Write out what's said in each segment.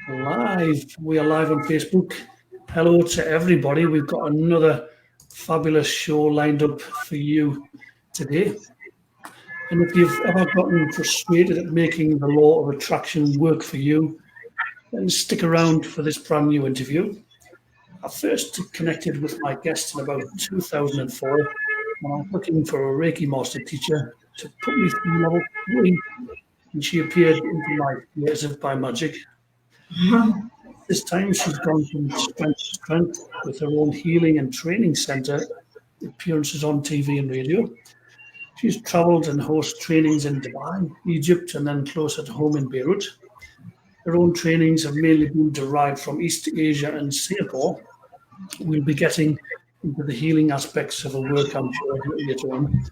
Live. We are live on Facebook. Hello to everybody. We've got another fabulous show lined up for you today. And if you've ever gotten frustrated at making the law of attraction work for you, then stick around for this brand new interview. I first connected with my guest in about 2004 when I was looking for a Reiki master teacher to put me through level 3, and she appeared into my years of by magic. This time she's gone from strength to strength with her own healing and training center, appearances on TV and radio. She's traveled and hosted trainings in Dubai, Egypt, and then close at home in Beirut. Her own trainings have mainly been derived from East Asia and Singapore. We'll be getting into the healing aspects of her work, I'm sure, later on.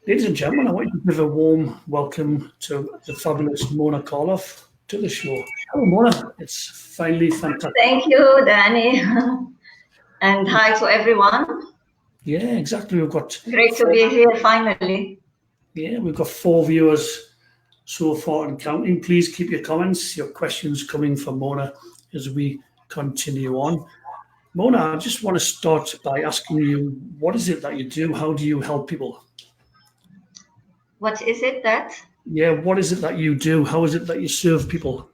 Ladies and gentlemen, I want you to give a warm welcome to the fabulous Mona Khalaf to the show. Hello, Mona. It's finally fantastic. Thank you, Danny. And hi to everyone. Yeah, exactly. We've got great to be here finally. Yeah, we've got 4 viewers so far and counting. Please keep your comments, your questions coming for Mona as we continue on. Mona, I just want to start by asking you, what is it that you do? How do you help people? What is it that? Yeah, what is it that you do? How is it that you serve people?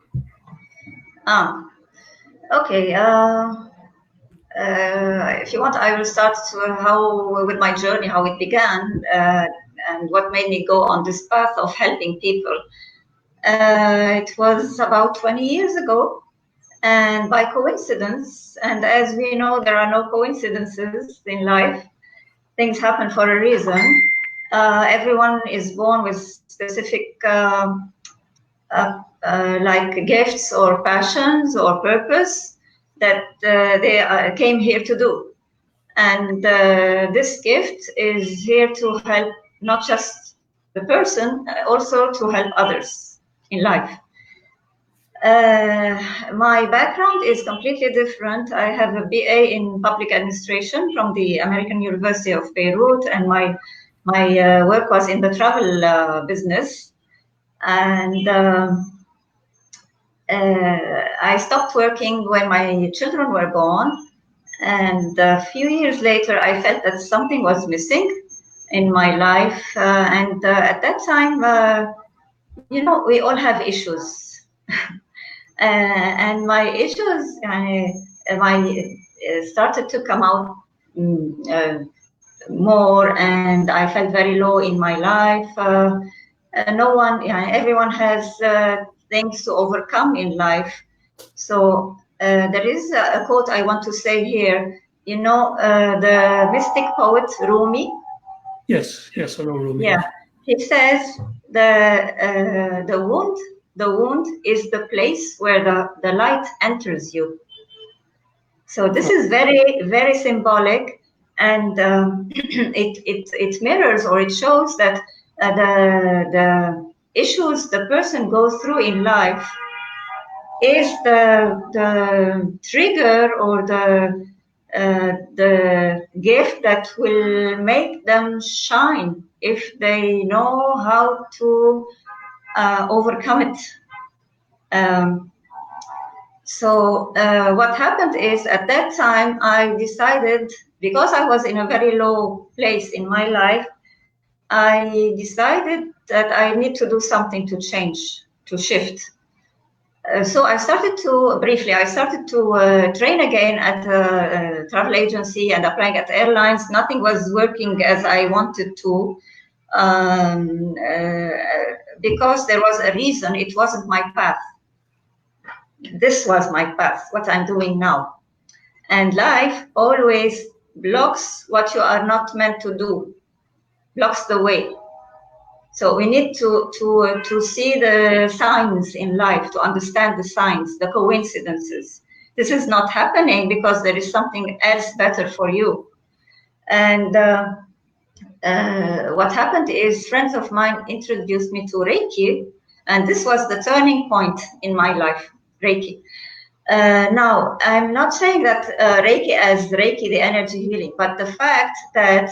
Okay. If you want, I will start with my journey, how it began, and what made me go on this path of helping people. It was about 20 years ago, and by coincidence, and as we know, there are no coincidences in life. Things happen for a reason. Everyone is born with specific like gifts or passions or purpose that they came here to do. And this gift is here to help not just the person, also to help others in life. My background is completely different. I have a BA in public administration from the American University of Beirut, and my work was in the travel business. And I stopped working when my children were born. And a few years later, I felt that something was missing in my life. And at that time, you know, we all have issues. And my issues started to come out more, and I felt very low in my life. Everyone has things to overcome in life. So there is a quote I want to say here. You know, the mystic poet Rumi. Yes, I know Rumi. Yeah, he says the wound is the place where the light enters you. So this is very, very symbolic, and it mirrors, or it shows that the issues the person goes through in life is the trigger or the gift that will make them shine if they know how to overcome it. So what happened is, at that time, I decided, because I was in a very low place in my life, I decided that I need to do something to change, to shift. So I started to train again at a travel agency and applying at airlines. Nothing was working as I wanted to, because there was a reason. It wasn't my path. This was my path, what I'm doing now. And life always blocks what you are not meant to do, blocks the way. So we need to see the signs in life, to understand the signs, the coincidences. This is not happening because there is something else better for you. And what happened is, friends of mine introduced me to Reiki, and this was the turning point in my life, Reiki. Now, I'm not saying that Reiki as Reiki, the energy healing, but the fact that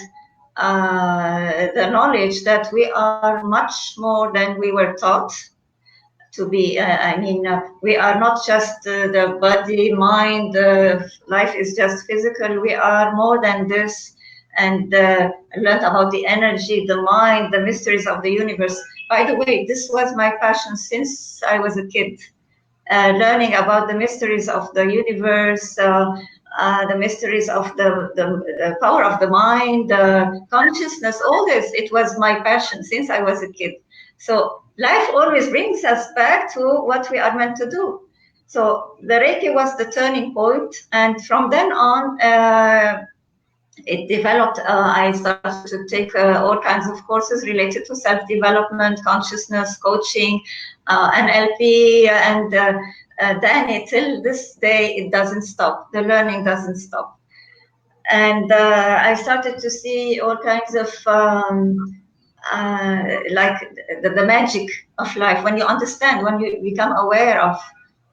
the knowledge that we are much more than we were taught, to be. We are not just the body, mind. Life is just physical. We are more than this. And learned about the energy, the mind, the mysteries of the universe. By the way, this was my passion since I was a kid. Learning about the mysteries of the universe, the mysteries of the power of the mind, consciousness, all this. It was my passion since I was a kid. So life always brings us back to what we are meant to do. So the Reiki was the turning point, and from then on, it developed. I started to take all kinds of courses related to self-development, consciousness, coaching, NLP, and then till this day, it doesn't stop. The learning doesn't stop. And I started to see all kinds of like the magic of life. When you understand, when you become aware of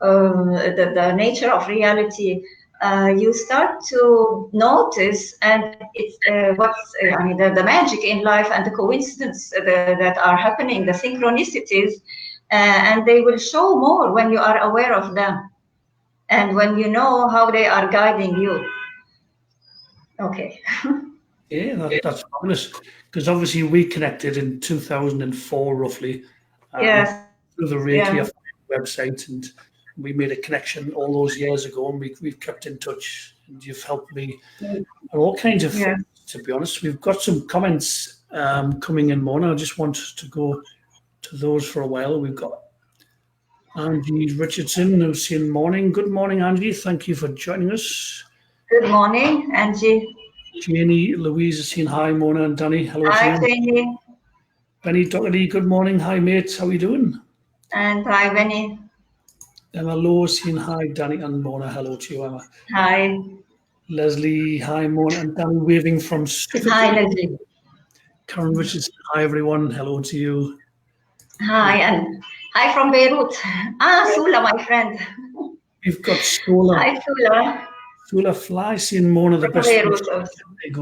the nature of reality, you start to notice, and it's the magic in life and the coincidences that are happening, the synchronicities, and they will show more when you are aware of them and when you know how they are guiding you. Okay. Yeah, that's fabulous. Because obviously we connected in 2004, roughly, Yes. through the Yeah. Reiki website, and we made a connection all those years ago, and we've kept in touch. And you've helped me on all kinds of Yeah. things. To be honest, we've got some comments coming in, Mona. I just want to go to those for a while. We've got Angie Richardson who's saying morning. Good morning, Angie. Thank you for joining us. Good morning, Angie. Janie Louise is saying hi, Mona and Danny. Hello to Hi, you. Janie. Benny Doherty, good morning. Hi, mates. How are you doing? And hi, Benny. Emma Lowe saying hi, Danny and Mona. Hello to you, Emma. Hi. Leslie, hi, Mona and Danny, waving from Hi, Suffolk. Leslie. Karen Richardson, hi, everyone. Hello to you. Hi, and hi from Beirut. Sula, my friend. We've got Sola. Hi, Sula. Sola Fly saying Mona, the From best. Beirut also. There you go.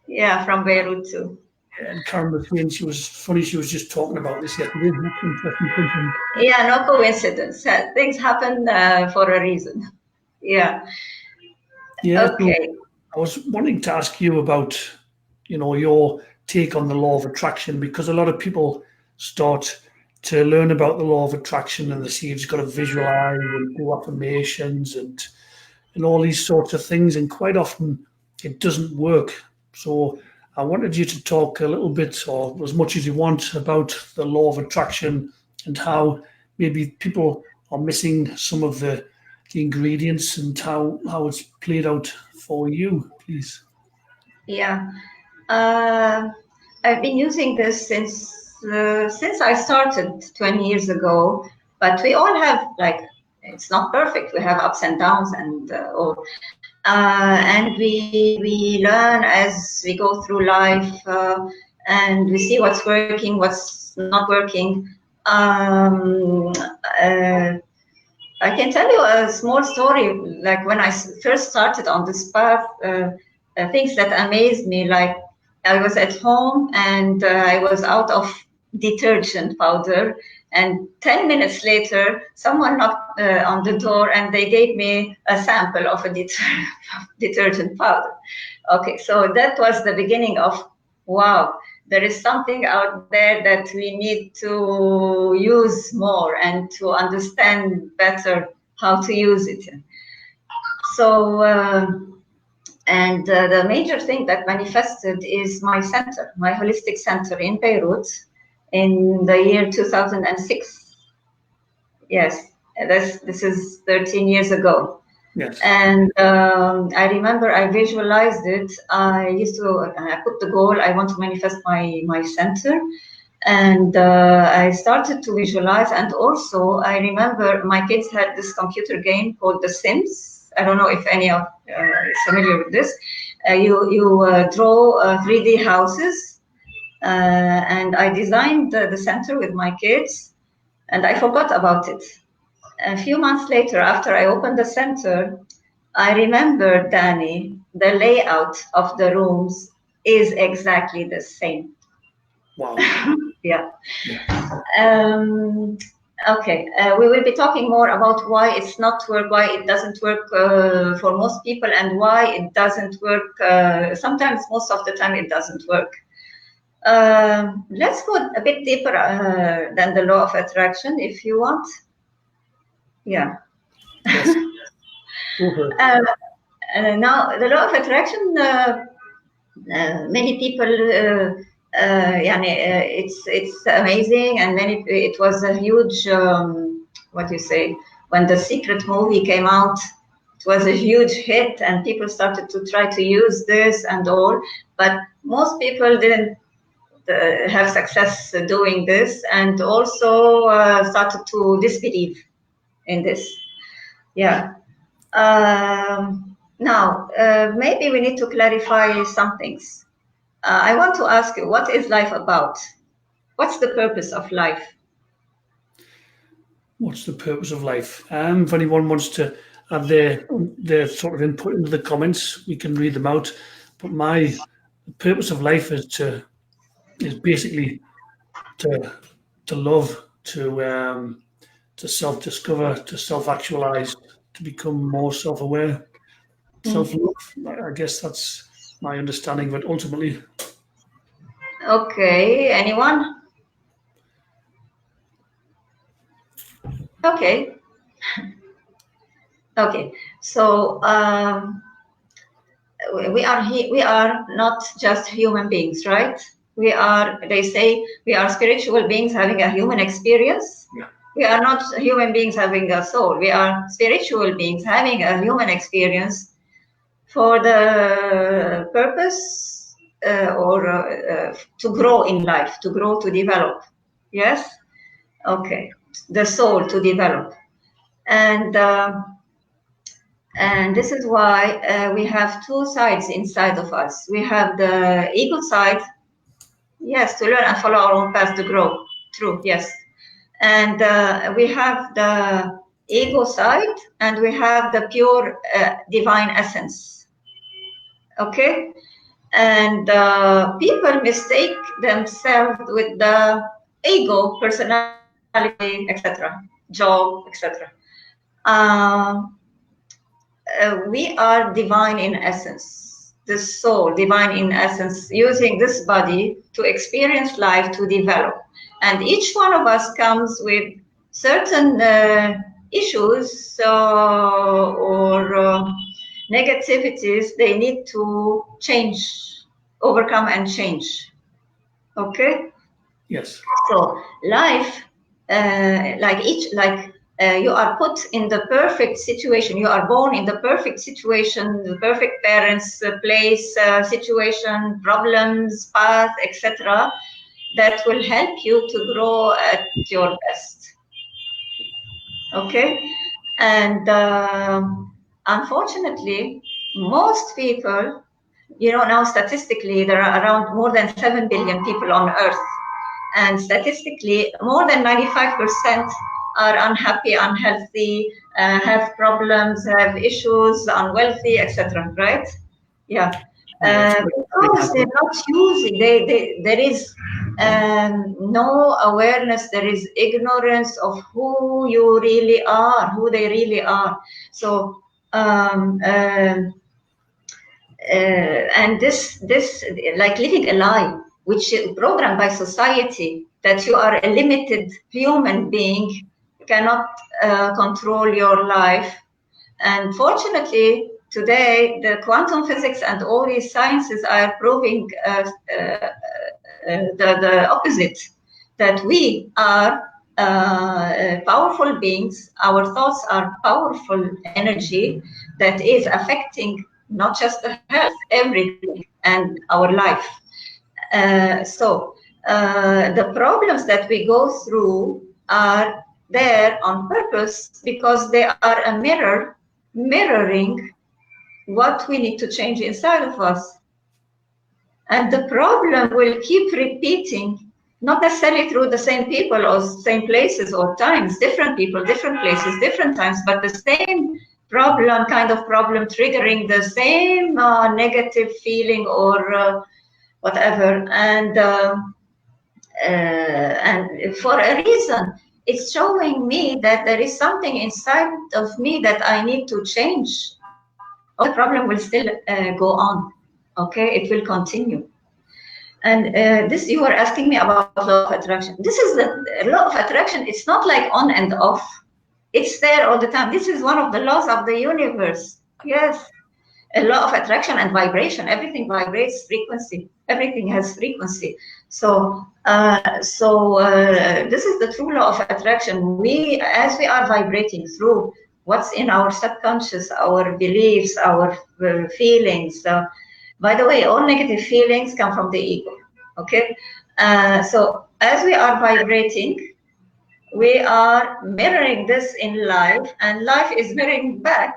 Yeah, from Beirut too. And Karen was saying she was funny, she was just talking about this yesterday. That's interesting thinking. Yeah, no coincidence. Things happen for a reason. Yeah. Yeah, so Okay. I was wanting to ask you about, your take on the law of attraction, because a lot of people start to learn about the law of attraction and they see you've got to visualize and do affirmations and all these sorts of things, and quite often it doesn't work. So I wanted you to talk a little bit, or as much as you want, about the law of attraction and how maybe people are missing some of the ingredients and how it's played out for you, please. Yeah. I've been using this since I started 20 years ago, but we all have, like, it's not perfect. We have ups and downs and all. And we learn as we go through life, and we see what's working, what's not working. I can tell you a small story. Like when I first started on this path, things that amazed me. Like I was at home and I was out of detergent powder, and 10 minutes later, someone knocked on the door and they gave me a sample of a detergent powder. Okay, so that was the beginning of, wow, there is something out there that we need to use more and to understand better how to use it. So, and the major thing that manifested is my center, my holistic center in Beirut in the year 2006. Yes, this is 13 years ago. Yes. And I remember I visualized it. I put the goal, I want to manifest my center. And I started to visualize. And also, I remember my kids had this computer game called The Sims. I don't know if any of is familiar with this. You draw 3D houses. And I designed the center with my kids. And I forgot about it. A few months later, after I opened the center, I remember, Danny, the layout of the rooms is exactly the same. Wow. Yeah. Okay, we will be talking more about why it's not work, why it doesn't work for most people, and why it doesn't work. Sometimes, most of the time, it doesn't work. Let's go a bit deeper than the law of attraction, if you want. Yeah. Yes. Now, the law of attraction, many people, it's amazing, and it was a huge, what do you say, when the Secret movie came out, it was a huge hit, and people started to try to use this and all, but most people didn't have success doing this, and also started to disbelieve in this. Yeah. Now, maybe we need to clarify some things. I want to ask you, what is life about? What's the purpose of life? What's the purpose of life? If anyone wants to have their sort of input into the comments, we can read them out. But my purpose of life is basically to love, to self-discover, to self-actualize, to become more self-aware, self-love. I guess that's my understanding of it ultimately. Okay, anyone? Okay. Okay, so we are not just human beings, right? They say we are spiritual beings having a human experience. Yeah. We are not human beings having a soul. We are spiritual beings having a human experience for the purpose to grow in life, to grow, to develop. Yes? Okay. The soul to develop. And this is why we have two sides inside of us. We have the ego side, yes, to learn and follow our own path to grow. True, yes. And we have the ego side, and we have the pure divine essence. Okay? And people mistake themselves with the ego, personality, etc., job, etc. We are divine in essence, the soul, divine in essence, using this body to experience life, to develop. And each one of us comes with certain issues or negativities they need to change, overcome and change. Okay? Yes. So life, you are put in the perfect situation. You are born in the perfect situation, the perfect parents, place, situation, problems, path, etc. That will help you to grow at your best. Okay, and unfortunately, most people, now statistically there are around more than 7 billion people on Earth. And statistically, more than 95% are unhappy, unhealthy, have problems, have issues, unwealthy, etc. Right? Yeah. Because they're not using, there is no awareness, there is ignorance of who you really are, who they really are. So, and this like living a lie, which is programmed by society that you are a limited human being, cannot control your life. And fortunately, today, the quantum physics and all these sciences are proving the opposite, that we are powerful beings. Our thoughts are powerful energy that is affecting not just the health, everything, and our life. So the problems that we go through are there on purpose because they are a mirroring what we need to change inside of us. And the problem will keep repeating, not necessarily through the same people or same places or times, different people, different places, different times, but the same kind of problem triggering the same negative feeling or whatever. And and for a reason. It's showing me that there is something inside of me that I need to change. Or the problem will still go on. Okay, it will continue. And this, you were asking me about law of attraction. This is the law of attraction. It's not like on and off. It's there all the time. This is one of the laws of the universe. Yes, a law of attraction and vibration. Everything vibrates frequency. Everything has frequency. So, this is the true law of attraction. We, as we are vibrating through what's in our subconscious, our beliefs, our feelings. By the way, all negative feelings come from the ego. Okay, so as we are vibrating, we are mirroring this in life, and life is mirroring back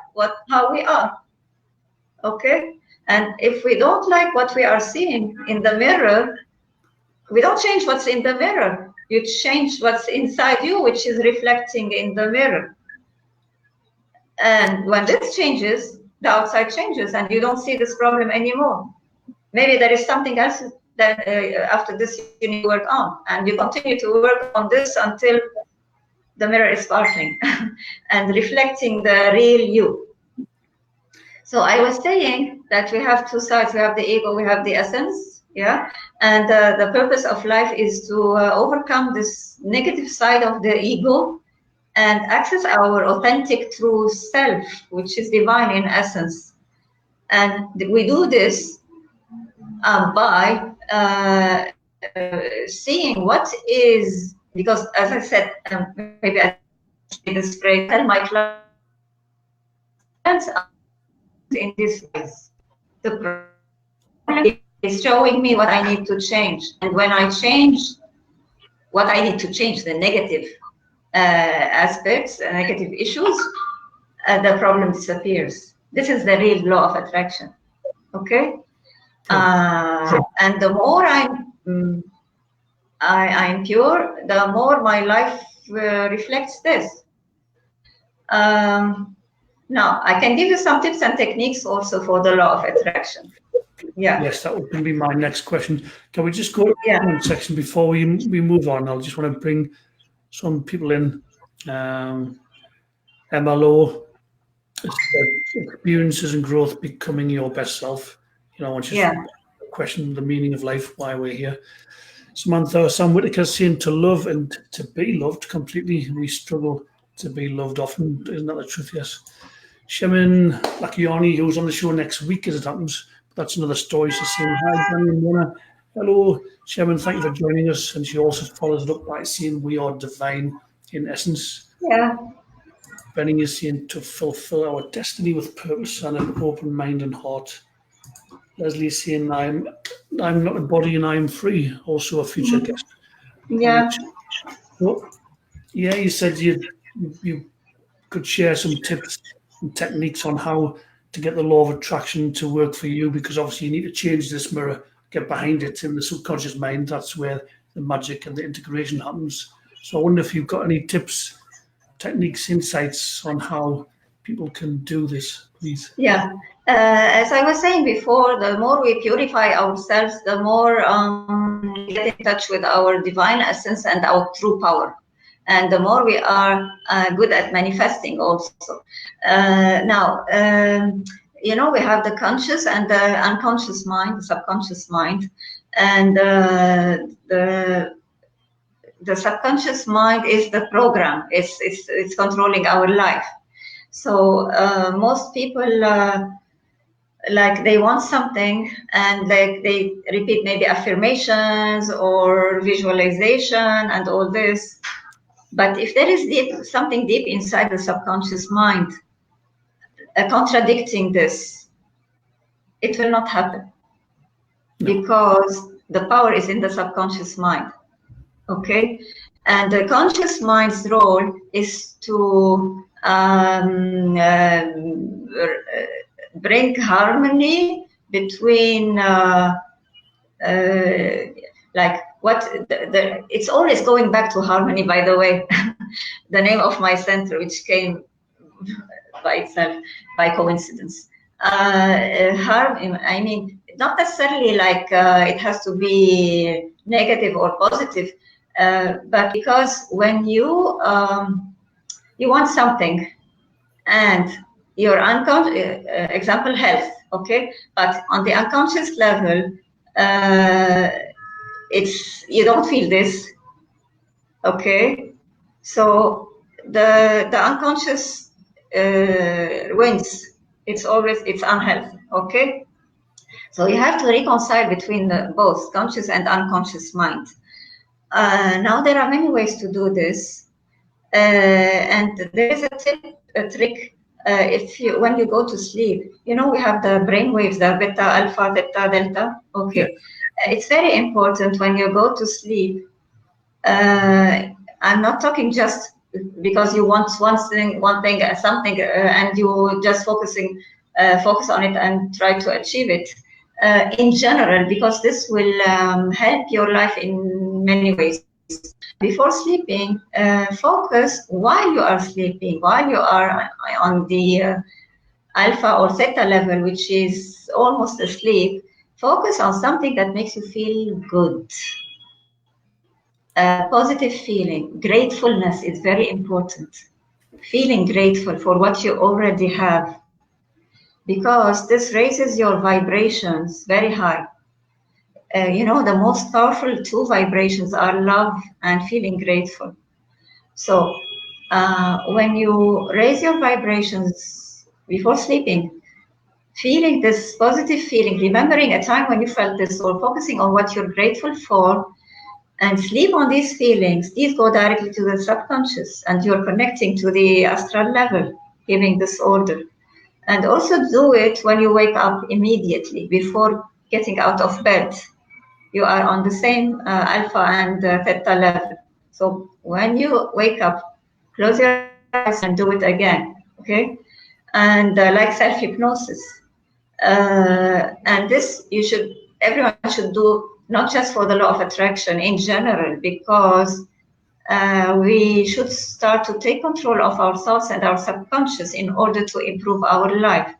how we are. Okay, and if we don't like what we are seeing in the mirror, we don't change what's in the mirror. You change what's inside you, which is reflecting in the mirror. And when this changes, the outside changes, and you don't see this problem anymore. Maybe there is something else that after this you need to work on, and you continue to work on this until the mirror is sparkling and reflecting the real you. So I was saying that we have two sides. We have the ego, we have the essence, yeah? And the purpose of life is to overcome this negative side of the ego and access our authentic true self, which is divine in essence. And we do this by seeing what is, because as I said, maybe I say this phrase, tell my clients in this ways. The problem is showing me what I need to change. And when I change what I need to change, the negative aspects, negative issues, the problem disappears. This is the real law of attraction. Okay? And the more I'm pure, the more my life reflects this. Now, I can give you some tips and techniques also for the law of attraction. Yeah. Yes, that would be my next question. Can we just go to the comment section before we move on? I just want to bring some people in. MLO, experiences and growth, becoming your best self. You know, I want you to question the meaning of life, why we're here. Samantha, Sam Whitaker saying to love and to be loved completely. We struggle to be loved often. Isn't that the truth? Yes. Shemin Lakiani, who's on the show next week as it happens. But that's another story. She's saying, hi, Danny and Mona. Hello, Shemin, thank you for joining us. And she also follows it up by saying, we are divine in essence. Yeah. Benning is saying to fulfill our destiny with purpose and an open mind and heart. Leslie is saying, I'm not a body and I'm free. Also a future guest. Yeah. Well, yeah, you said you could share some tips and techniques on how to get the law of attraction to work for you, because obviously you need to change this mirror, get behind it in the subconscious mind. That's where the magic and the integration happens. So I wonder if you've got any tips, techniques, insights on how people can do this, please. Yeah. As I was saying before, the more we purify ourselves, the more we get in touch with our divine essence and our true power. And the more we are good at manifesting also. Now, you know, we have the conscious and the unconscious mind, the subconscious mind. And the subconscious mind is the program. It's controlling our life. So most people like they want something and they repeat maybe affirmations or visualization and all this. But if there is something deep inside the subconscious mind contradicting this, it will not happen. No. Because the power is in the subconscious mind. Okay? And the conscious mind's role is to bring harmony between like what it's always going back to harmony, by the way. The name of my center, which came by itself by coincidence. I mean, not necessarily like it has to be negative or positive, but because when you want something and your unconscious, example health, okay, but on the unconscious level, you don't feel this, okay, so the unconscious wins. It's unhealthy, okay. So you have to reconcile between both conscious and unconscious mind. Now there are many ways to do this, and there is a trick. When you go to sleep, we have the brain waves, the beta, alpha, theta, delta. Okay, yeah. It's very important when you go to sleep. I'm not talking just because you want something, and you just focus on it and try to achieve it. In general, because this will help your life in many ways. Before sleeping, focus while you are sleeping, while you are on the alpha or theta level, which is almost asleep. Focus on something that makes you feel good. Positive feeling, gratefulness is very important. Feeling grateful for what you already have, because this raises your vibrations very high. The most powerful two vibrations are love and feeling grateful. So when you raise your vibrations before sleeping, feeling this positive feeling, remembering a time when you felt this, or focusing on what you're grateful for, and sleep on these feelings, these go directly to the subconscious, and you're connecting to the astral level, giving this order. And also do it when you wake up immediately, before getting out of bed. You are on the same alpha and theta level. So when you wake up, close your eyes and do it again, okay? And like self-hypnosis. And this everyone should do, not just for the law of attraction, in general, because we should start to take control of our thoughts and our subconscious in order to improve our life.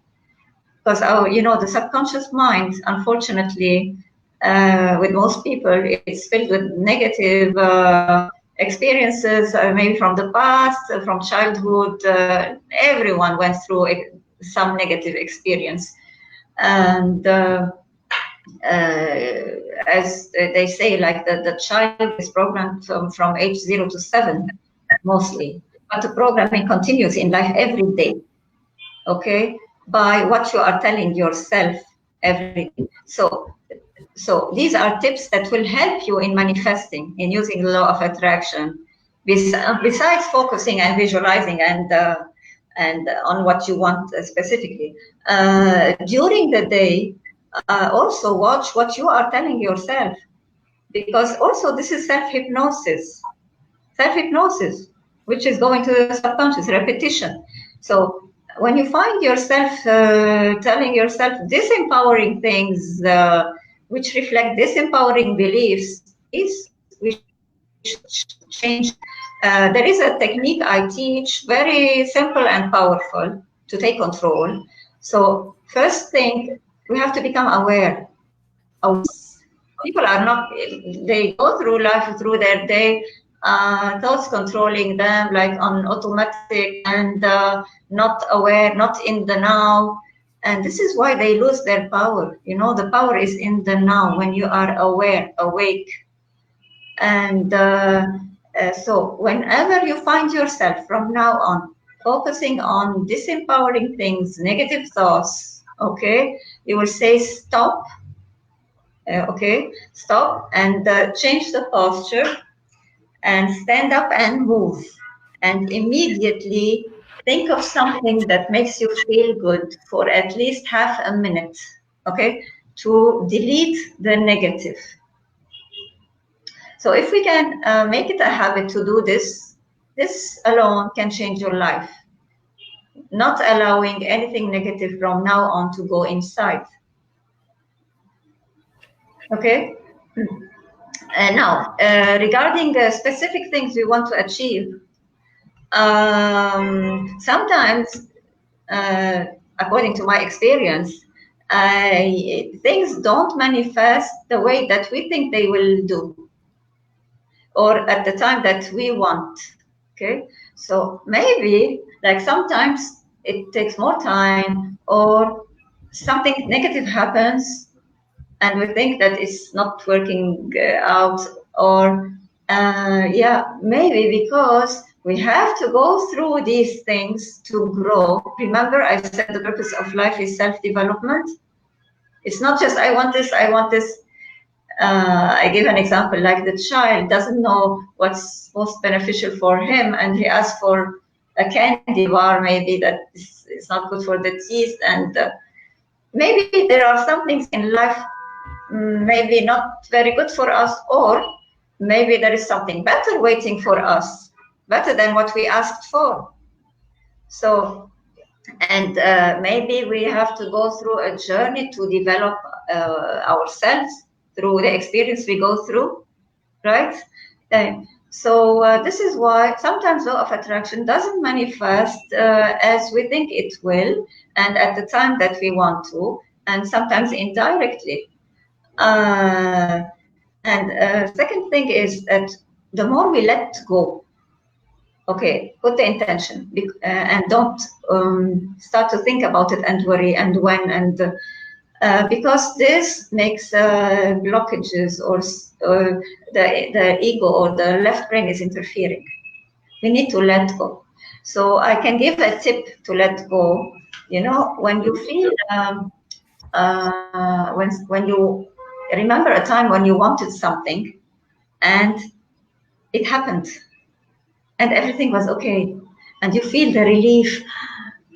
Because the subconscious mind, unfortunately, with most people, it's filled with negative experiences, maybe from the past, from childhood. Everyone went through some negative experience. And as they say, like the child is programmed from age 0 to 7, mostly. But the programming continues in life every day, okay, by what you are telling yourself every day. So these are tips that will help you in manifesting, in using the law of attraction, besides focusing and visualizing and on what you want specifically. During the day, also watch what you are telling yourself, because also this is self-hypnosis, which is going to the subconscious, repetition. So when you find yourself telling yourself disempowering things, which reflect disempowering beliefs, we should change. There is a technique I teach, very simple and powerful, to take control. So first thing, we have to become aware. People are not, they go through life, through their day, thoughts controlling them, like on automatic, and not aware, not in the now. And this is why they lose their power. The power is in the now, when you are aware, awake. And so whenever you find yourself from now on focusing on disempowering things, negative thoughts, okay, you will say stop. Okay, stop, and change the posture, and stand up and move, and immediately think of something that makes you feel good for at least half a minute, okay, to delete the negative. So if we can make it a habit to do this, this alone can change your life, not allowing anything negative from now on to go inside. Okay. Now, regarding specific things we want to achieve, sometimes, according to my experience, things don't manifest the way that we think they will do, or at the time that we want. Okay, so maybe like sometimes it takes more time, or something negative happens and we think that it's not working out, or yeah, maybe because we have to go through these things to grow. Remember, I said the purpose of life is self-development. It's not just I want this, I want this. I give an example, like the child doesn't know what's most beneficial for him, and he asks for a candy bar, maybe that is not good for the teeth, and maybe there are some things in life maybe not very good for us, or maybe there is something better waiting for us, better than what we asked for. So, and maybe we have to go through a journey to develop ourselves through the experience we go through, right? So this is why sometimes law of attraction doesn't manifest as we think it will, and at the time that we want to, and sometimes indirectly. And second thing is that the more we let go, okay, put the intention and don't start to think about it and worry and when, and because this makes blockages, or the ego or the left brain is interfering. We need to let go. So I can give a tip to let go. You know, when you feel, when you remember a time when you wanted something and it happened and everything was okay, and you feel the relief,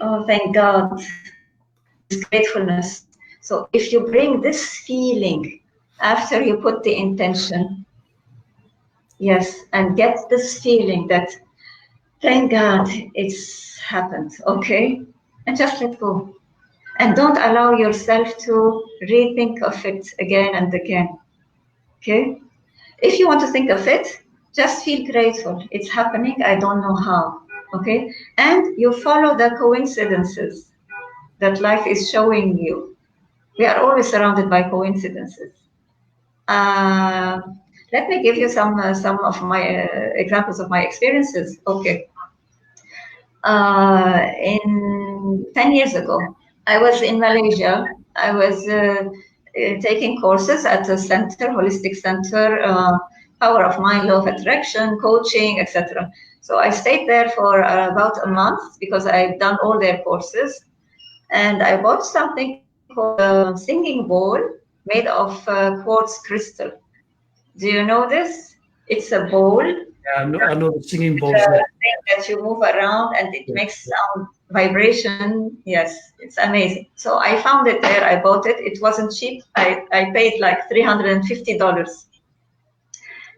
oh thank God, this gratefulness. So if you bring this feeling after you put the intention, yes, and get this feeling that thank God it's happened, okay, and just let go. And don't allow yourself to rethink of it again and again, okay? If you want to think of it, just feel grateful. It's happening, I don't know how, okay? And you follow the coincidences that life is showing you. We are always surrounded by coincidences. Let me give you some of my examples of my experiences. Okay. In 10 years ago, I was in Malaysia. I was taking courses at a center, holistic center, power of mind, law of attraction, coaching, etc. So I stayed there for about a month because I've done all their courses, and I bought something called a singing bowl made of quartz crystal. Do you know this? It's a bowl. Yeah, I know the singing bowls. Thing that you move around and it makes sound vibration. Yes, it's amazing. So I found it there. I bought it. It wasn't cheap. I paid like $350.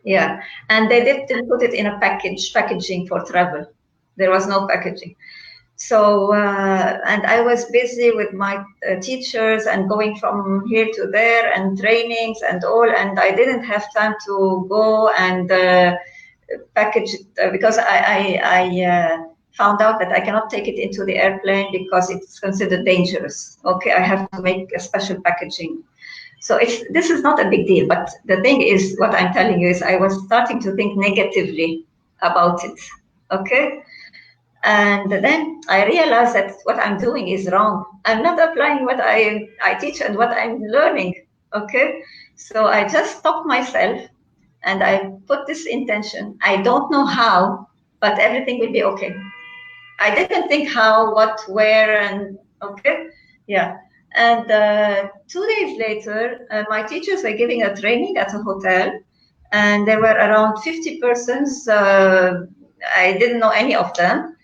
Yeah, and they didn't put it in a packaging for travel. There was no packaging. So, and I was busy with my teachers and going from here to there and trainings and all, and I didn't have time to go and package it because I found out that I cannot take it into the airplane because it's considered dangerous. Okay, I have to make a special packaging. So this is not a big deal, but the thing is, what I'm telling you is I was starting to think negatively about it. Okay. And then I realized that what I'm doing is wrong. I'm not applying what I teach and what I'm learning. Okay. So I just stopped myself and I put this intention. I don't know how, but everything will be okay. I didn't think how, what, where, and okay. Yeah. And 2 days later, my teachers were giving a training at a hotel, and there were around 50 persons. I didn't know any of them.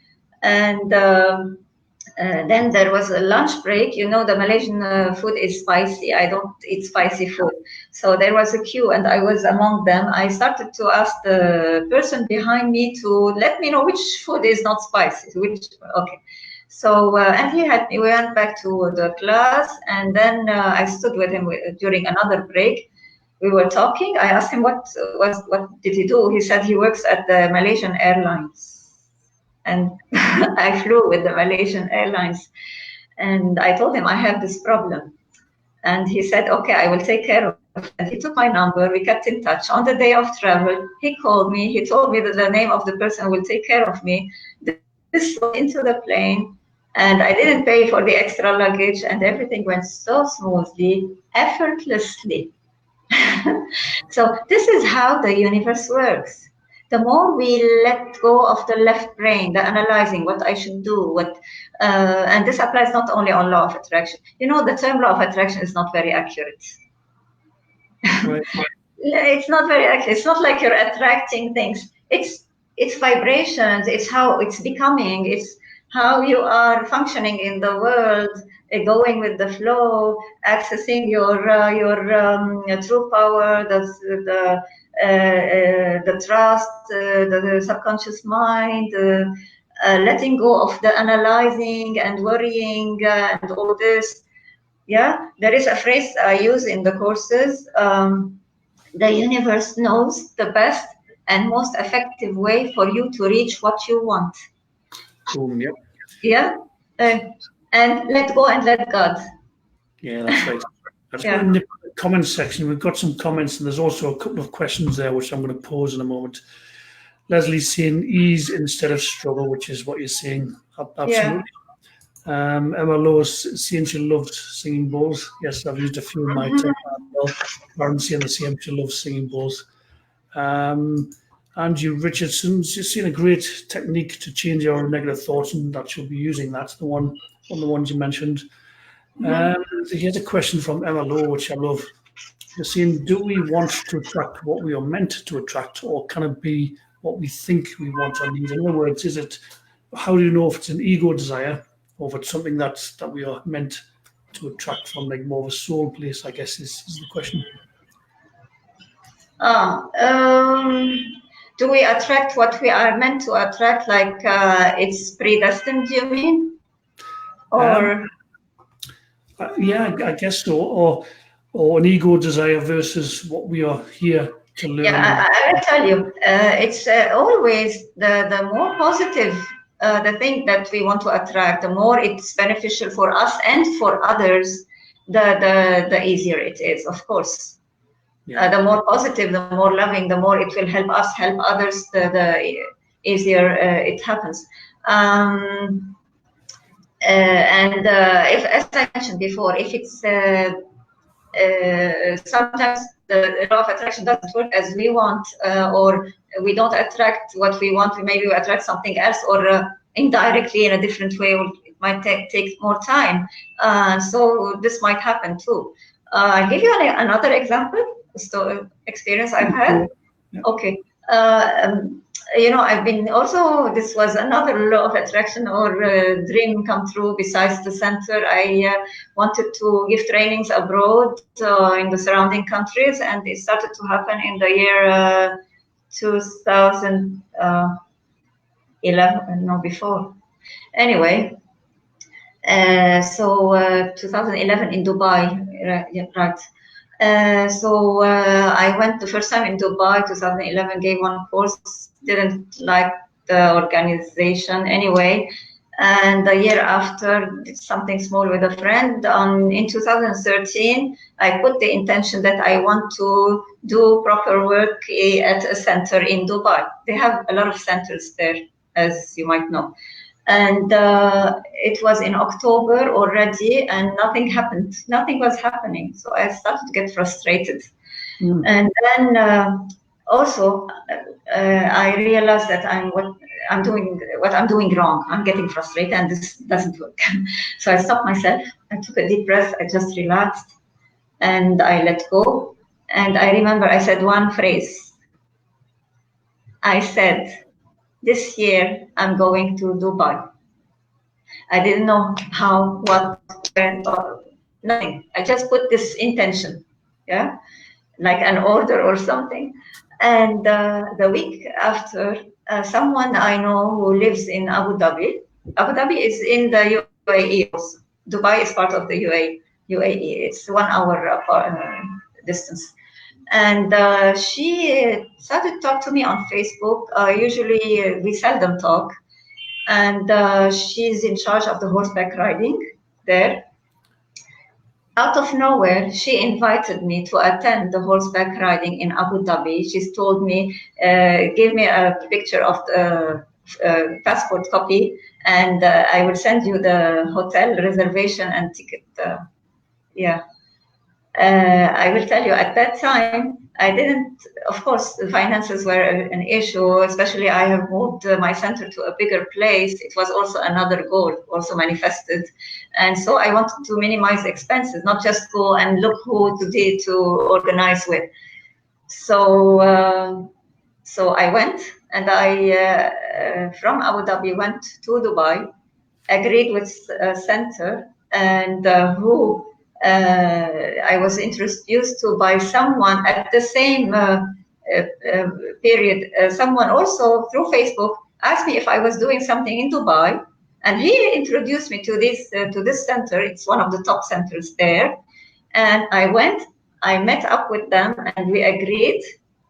And then there was a lunch break. You know, the Malaysian food is spicy. I don't eat spicy food. So there was a queue and I was among them. I started to ask the person behind me to let me know which food is not spicy. Okay. So, and we went back to the class, and then I stood with him during another break. We were talking. I asked him what did he do? He said he works at the Malaysian Airlines. And I flew with the Malaysian Airlines, and I told him I have this problem. And he said, okay, I will take care of it. And he took my number. We kept in touch. On the day of travel, he called me. He told me that the name of the person who will take care of me. This was into the plane. And I didn't pay for the extra luggage. And everything went so smoothly, effortlessly. So this is how the universe works. The more we let go of the left brain, the analyzing what I should do, and this applies not only on law of attraction. You know, the term law of attraction is not very accurate. Right. It's not very accurate. It's not like you're attracting things. It's vibrations. It's how it's becoming. It's how you are functioning in the world, going with the flow, accessing your true power, the trust, the subconscious mind, letting go of the analyzing and worrying and all this. Yeah, there is a phrase I use in the courses. The universe knows the best and most effective way for you to reach what you want. Boom, yep. Yeah, and let go and let God. Yeah, that's right. That's Yeah. in the comments section. We've got some comments, and there's also a couple of questions there, which I'm going to pose in a moment. Leslie's saying ease instead of struggle, which is what you're saying. Absolutely. Yeah. Emma Lowe's saying she loved singing bowls. Yes, I've used a few in my time as well. Lauren saying the same. She loves singing bowls. Andrew Richardson's just seen a great technique to change your negative thoughts, and that she'll be using. That's the one of the ones you mentioned. Here's a question from Emma Lowe, which I love. You're saying, do we want to attract what we are meant to attract, or can it be what we think we want or need? In other words, is it, how do you know if it's an ego desire or if it's something that we are meant to attract from, like more of a soul place, I guess is the question. Do we attract what we are meant to attract, like it's predestined, you mean? Or yeah, I guess so. Or an ego desire versus what we are here to learn. Yeah, I will tell you, it's always the more positive the thing that we want to attract, the more it's beneficial for us and for others, the easier it is, of course. Yeah. The more positive, the more loving, the more it will help us help others, the easier it happens. If, as I mentioned before, if it's sometimes the law of attraction doesn't work as we want, or we don't attract what we want, maybe we attract something else, or indirectly in a different way, or it might take more time. So this might happen too. I'll give you another example, experience I've had. Yeah. Okay. You know, I've been also, this was another law of attraction or dream come true besides the center. I wanted to give trainings abroad in the surrounding countries, and it started to happen in the year 2011, no, before. Anyway, so 2011 in Dubai, right. So I went the first time in Dubai, 2011, gave one course, didn't like the organization anyway. And the year after, did something small with a friend. In 2013, I put the intention that I want to do proper work at a center in Dubai. They have a lot of centers there, as you might know. And it was in October already, and nothing happened. Nothing was happening. So I started to get frustrated. And then also, I realized that what I'm doing wrong. I'm getting frustrated, and this doesn't work. So I stopped myself. I took a deep breath. I just relaxed, and I let go. And I remember I said one phrase. I said, this year, I'm going to Dubai. I didn't know how, what, when, or nothing. I just put this intention, yeah, like an order or something. And the week after, someone I know who lives in Abu Dhabi. Abu Dhabi is in the UAE also. Dubai is part of the UAE. It's 1 hour distance. And she started to talk to me on Facebook. Usually we seldom talk. And she's in charge of the horseback riding there. out of nowhere, she invited me to attend the horseback riding in Abu Dhabi. She told me, give me a picture of the passport copy, and I will send you the hotel reservation and ticket. Yeah. I will tell you, at that time, I didn't, of course, the finances were an issue, especially I have moved my center to a bigger place. It was also another goal, also manifested. And so I wanted to minimize expenses, not just go and look who to organize with. So, so I went, and I, from Abu Dhabi, went to Dubai, agreed with a center, and who I was introduced to by someone at the same period. Someone also through Facebook asked me if I was doing something in Dubai, and he introduced me to this center. It's one of the top centers there, and I went. I met up with them, and we agreed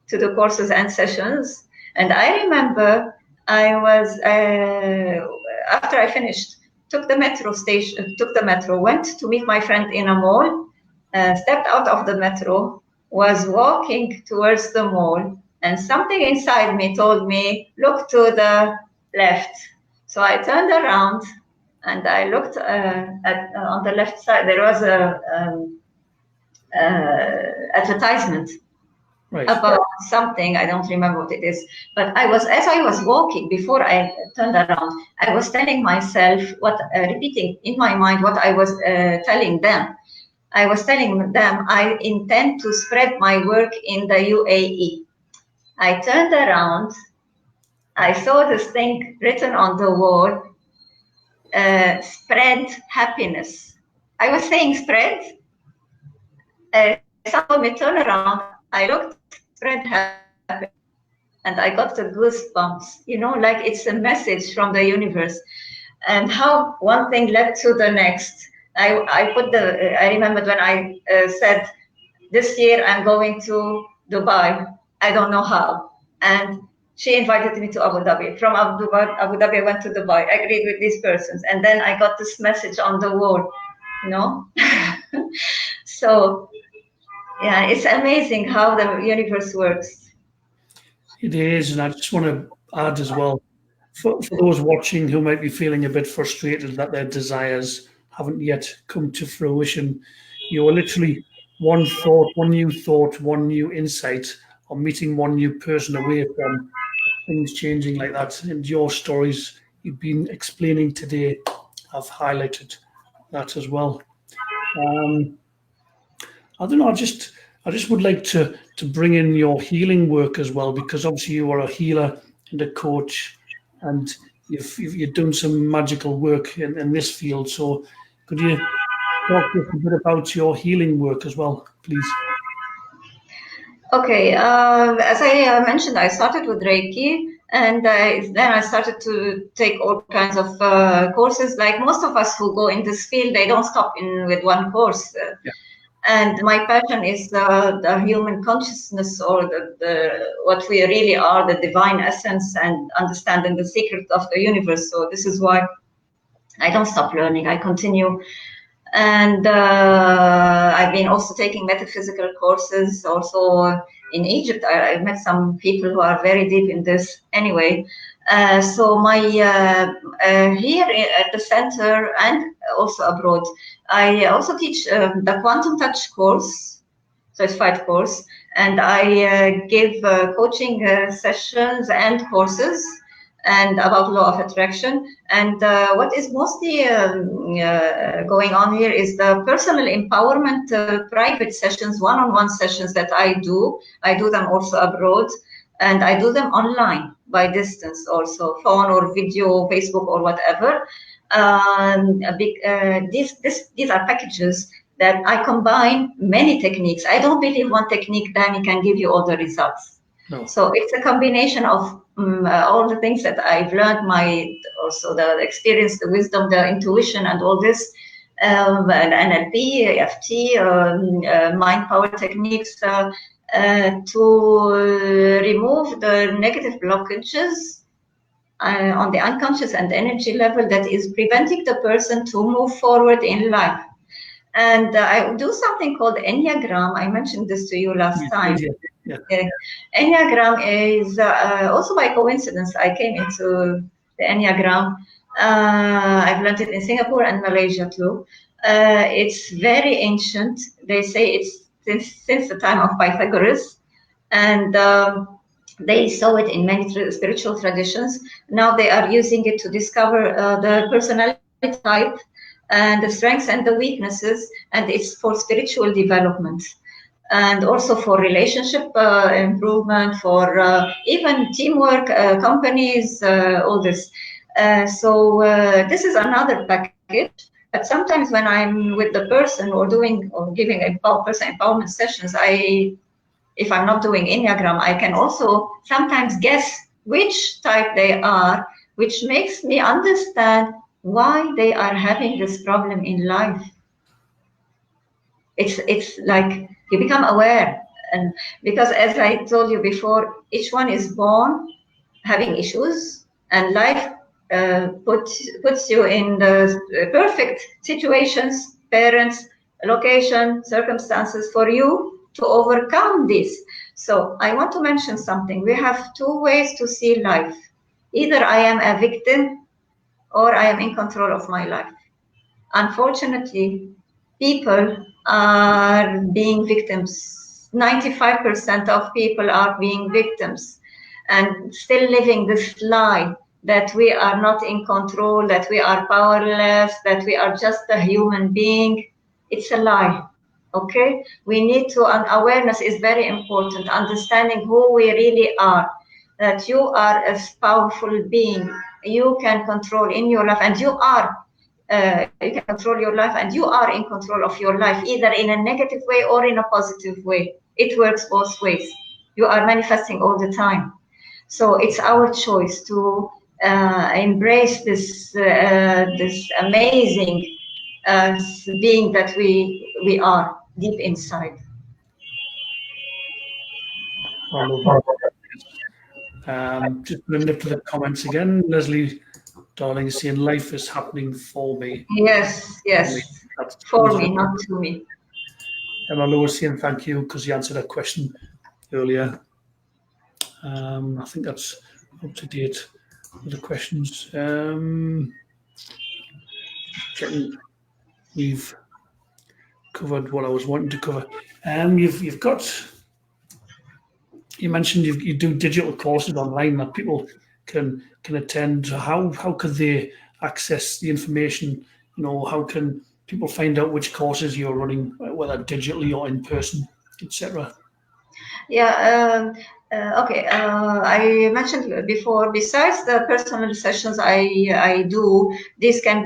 to the courses and sessions. And I remember I was after I finished, took the metro, went to meet my friend in a mall, stepped out of the metro, was walking towards the mall, and something inside me told me, look to the left. So I turned around and I looked on the left side. There was a advertisement about something. I don't remember what it is, but as I was walking, before I turned around, I was telling myself repeating in my mind what I was telling them. I was telling them I intend to spread my work in the UAE. I turned around, I saw this thing written on the wall, spread happiness. I was saying spread. Someone me turn around, I looked, spread happiness, and I got the goosebumps, like it's a message from the universe. And how one thing led to the next. I remembered when I said, this year I'm going to Dubai. I don't know how. And she invited me to Abu Dhabi. From Abu Dhabi, I went to Dubai, agreed with these persons. And then I got this message on the wall, So, yeah, it's amazing how the universe works. It is, and I just want to add as well, for those watching who might be feeling a bit frustrated that their desires haven't yet come to fruition, you are literally one thought, one new insight, or meeting one new person away from things changing like that. And your stories you've been explaining today have highlighted that as well. I don't know. I just would like to bring in your healing work as well, because obviously you are a healer and a coach, and you've done some magical work in this field. So could you talk to us a bit about your healing work as well, please? Okay. As I mentioned, I started with Reiki, and then I started to take all kinds of courses. Like most of us who go in this field, they don't stop with one course. Yeah. And my passion is the human consciousness, or the what we really are, the divine essence, and understanding the secret of the universe. So this is why I don't stop learning. I continue. And I've been also taking metaphysical courses. Also in Egypt, I met some people who are very deep in this. Anyway, so my here at the center and also abroad, I also teach the Quantum Touch course. So it's 5 course, and I give coaching sessions and courses and about law of attraction. And what is mostly going on here is the personal empowerment private sessions, one-on-one sessions that I do. I do them also abroad, and I do them online by distance, also phone or video, Facebook or whatever. These are packages that I combine many techniques. I don't believe one technique, Danny, can give you all the results. No. So it's a combination of all the things that I've learned, also the experience, the wisdom, the intuition, and all this, NLP, EFT, mind power techniques, to remove the negative blockages on the unconscious and energy level that is preventing the person to move forward in life. And I do something called Enneagram. I mentioned this to you last time. Yeah. Enneagram is also by coincidence, I came into the Enneagram. I've learned it in Singapore and Malaysia too. It's very ancient. They say it's since the time of Pythagoras. And they saw it in many spiritual traditions. Now they are using it to discover the personality type and the strengths and the weaknesses, and it's for spiritual development and also for relationship improvement, for even teamwork, companies, all this. So this is another package. But sometimes when I'm with the person or doing or giving person empowerment sessions, if I'm not doing Enneagram, I can also sometimes guess which type they are, which makes me understand why they are having this problem in life. It's like you become aware, and because as I told you before, each one is born having issues, and life puts you in the perfect situations, parents, location, circumstances for you to overcome this. So I want to mention something. We have two ways to see life. Either I am a victim or I am in control of my life. Unfortunately, people are being victims. 95% of people are being victims and still living this lie that we are not in control, that we are powerless, that we are just a human being. It's a lie. Okay? We need to, and awareness is very important, understanding who we really are, that you are a powerful being. You can control in your life, and you can control your life, and you are in control of your life, either in a negative way or in a positive way. It works both ways. You are manifesting all the time. So it's our choice to embrace this amazing being that we are deep inside. Just bring up to the comments again. Leslie Darling is saying life is happening for me. Yes, That's for me, not to me. Emma Lewis saying thank you because you answered a question earlier. I think that's up to date with the questions. Checking, we've covered what I was wanting to cover. You've got. You mentioned you do digital courses online that people can attend. How could they access the information? How can people find out which courses you're running, whether digitally or in person, etc.? Yeah. Okay. I mentioned before. Besides the personal sessions I do, they can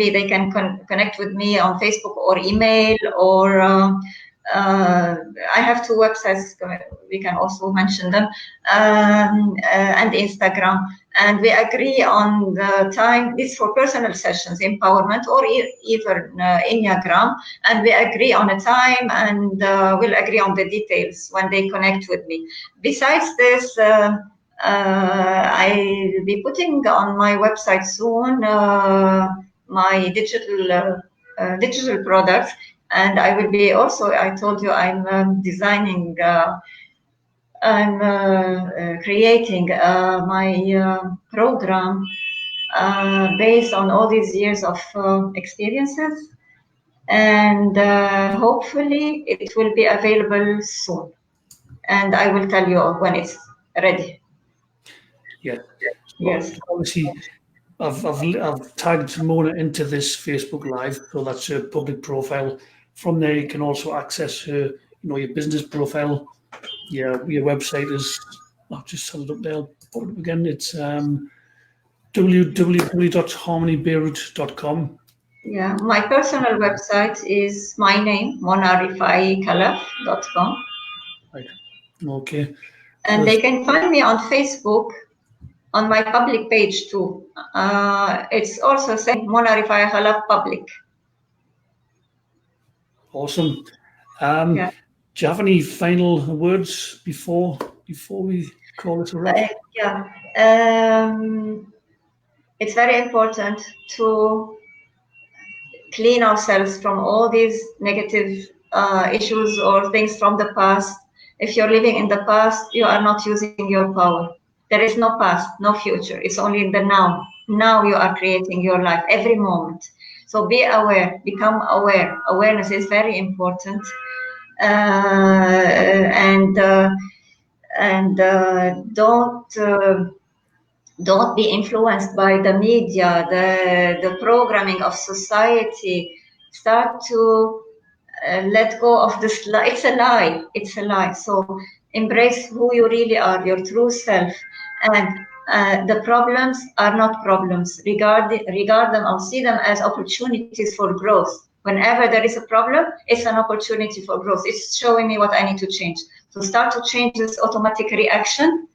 connect with me on Facebook or email, or I have two websites. We can also mention them, and Instagram. And we agree on the time. This for personal sessions, empowerment, or even Enneagram. And we agree on a time, and we'll agree on the details when they connect with me. Besides this, I'll be putting on my website soon my digital products, and I will be also. I told you I'm designing. I'm creating my program based on all these years of experiences, and hopefully it will be available soon. And I will tell you when it's ready. Yeah. Yes. Obviously, I've tagged Mona into this Facebook Live, so that's her public profile. From there, you can also access her, your business profile. Your website is. I've just set it up there. I'll put it up again. It's www.harmonybeirut.com. Yeah, my personal website is my name, monarifai.khalaf.com. Right. Okay. And they can find me on Facebook on my public page too. It's also saying Mona Rifai Khalaf Public. Awesome. Yeah. Do you have any final words before we call it a wrap? Yeah. It's very important to clean ourselves from all these negative issues or things from the past. If you're living in the past, you are not using your power. There is no past, no future. It's only in the now. Now you are creating your life every moment. So be aware, become aware. Awareness is very important. Don't be influenced by the media, the programming of society. Start to let go of this lie. It's a lie. It's a lie. So embrace who you really are, your true self. And the problems are not problems. Regard them or see them as opportunities for growth. Whenever there is a problem, it's an opportunity for growth. It's showing me what I need to change. So start to change this automatic reaction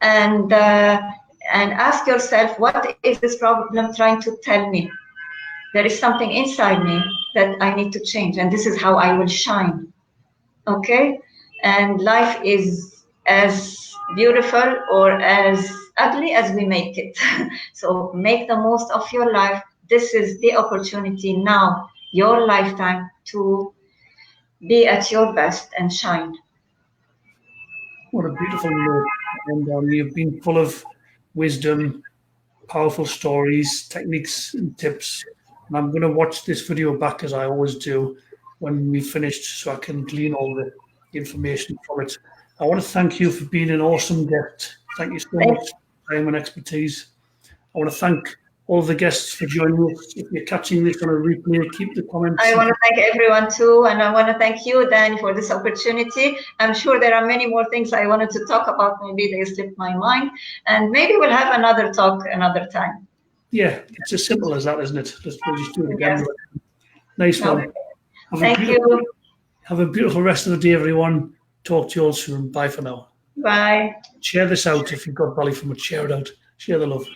and ask yourself, what is this problem trying to tell me? There is something inside me that I need to change, and this is how I will shine. Okay? And life is as beautiful or as ugly as we make it. So make the most of your life. This is the opportunity now, your lifetime, to be at your best and shine. What a beautiful note. And you've been full of wisdom, powerful stories, techniques, and tips. And I'm going to watch this video back as I always do when we finished so I can glean all the information from it. I want to thank you for being an awesome guest. Thank you so much for your time and expertise. I want to thank all the guests for joining us. If you're catching this on a replay, keep the comments. I want to thank everyone too, and I want to thank you, Dan, for this opportunity. I'm sure there are many more things I wanted to talk about. Maybe they slipped my mind, and maybe we'll have another talk another time. Yeah, it's as simple as that, isn't it? We'll just do it again. Yes. Nice one. Thank you. Have a beautiful rest of the day, everyone. Talk to you all soon. Bye for now. Bye. Share this out if you've got value from it. Share it out. Share the love.